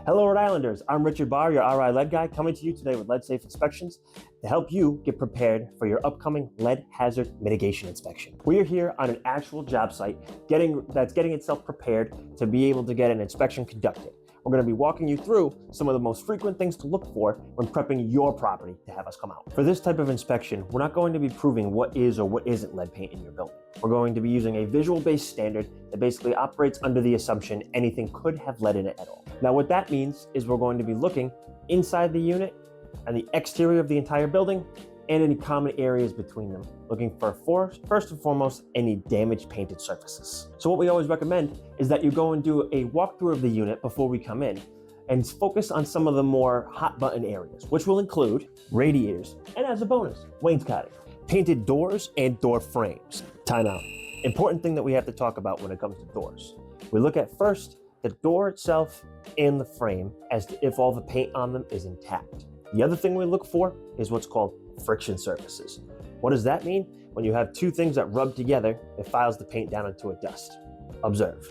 Hello, Rhode Islanders. I'm Richard Barr, your RI lead guy, coming to you today with LeadSafe Inspections to help you get prepared for your upcoming lead hazard mitigation inspection. We are here on an actual job site that's getting itself prepared to be able to get an inspection conducted. We're going to be walking you through some of the most frequent things to look for when prepping your property to have us come out. For this type of inspection, we're not going to be proving what is or what isn't lead paint in your building. We're going to be using a visual-based standard that basically operates under the assumption anything could have lead in it at all. Now, what that means is we're going to be looking inside the unit and the exterior of the entire building and any common areas between them, looking for first and foremost, any damaged painted surfaces. So what we always recommend is that you go and do a walkthrough of the unit before we come in and focus on some of the more hot button areas, which will include radiators, and as a bonus, wainscoting, painted doors and door frames. Time out. Important thing that we have to talk about when it comes to doors. We look at first the door itself and the frame as to if all the paint on them is intact. The other thing we look for is what's called friction surfaces. What does that mean? When you have two things that rub together, it files the paint down into a dust. Observe.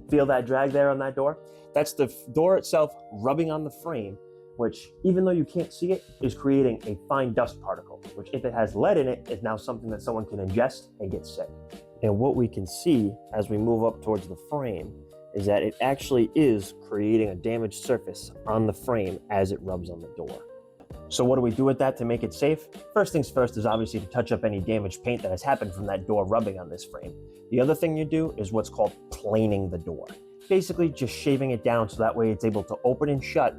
Feel that drag there on that door? That's the door itself rubbing on the frame, which, even though you can't see it, is creating a fine dust particle, which if it has lead in it, is now something that someone can ingest and get sick. And what we can see as we move up towards the frame is that it actually is creating a damaged surface on the frame as it rubs on the door. So what do we do with that to make it safe? First things first is obviously to touch up any damaged paint that has happened from that door rubbing on this frame. The other thing you do is what's called planing the door. Basically just shaving it down so that way it's able to open and shut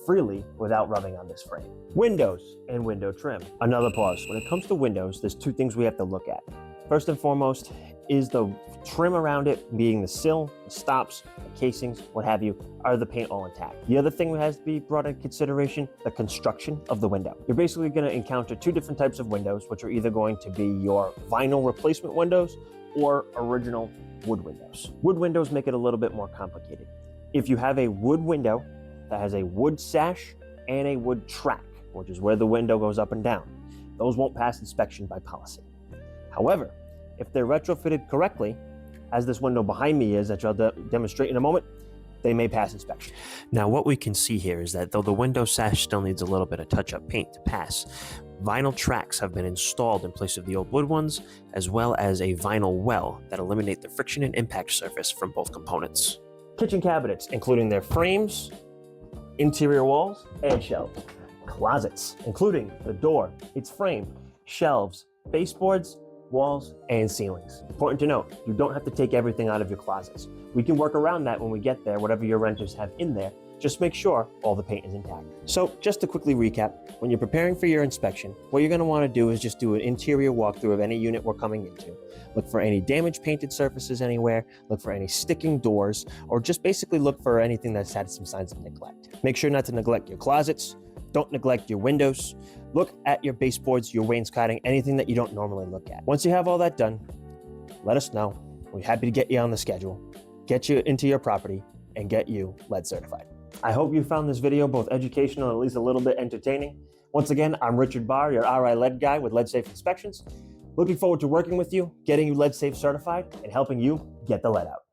freely without rubbing on this frame. Windows and window trim. Another pause. When it comes to windows, there's two things we have to look at. First and foremost is the trim around it, being the sill, the stops, the casings, what have you, are the paint all intact. The other thing that has to be brought into consideration, the construction of the window. You're basically going to encounter two different types of windows, which are either going to be your vinyl replacement windows or original wood windows. Wood windows make it a little bit more complicated. If you have a wood window that has a wood sash and a wood track, which is where the window goes up and down, those won't pass inspection by policy. However, if they're retrofitted correctly, as this window behind me is that I'll demonstrate in a moment, they may pass inspection. Now what we can see here is that though the window sash still needs a little bit of touch-up paint to pass, vinyl tracks have been installed in place of the old wood ones, as well as a vinyl well that eliminate the friction and impact surface from both components. Kitchen cabinets, including their frames, interior walls, and shelves. Closets, including the door, its frame, shelves, baseboards, walls, and ceilings. Important to note, you don't have to take everything out of your closets. We can work around that when we get there, whatever your renters have in there. Just make sure all the paint is intact. So just to quickly recap, when you're preparing for your inspection, what you're going to want to do is just do an interior walkthrough of any unit we're coming into. Look for any damaged painted surfaces anywhere, look for any sticking doors, or just basically look for anything that's had some signs of neglect. Make sure not to neglect your closets. Don't neglect your windows. Look at your baseboards, your wainscoting, anything that you don't normally look at. Once you have all that done, let us know. We're happy to get you on the schedule, get you into your property, and get you lead certified. I hope you found this video both educational and at least a little bit entertaining. Once again, I'm Richard Barr, your RI lead guy with LeadSafe Inspections. Looking forward to working with you, getting you LeadSafe certified, and helping you get the lead out.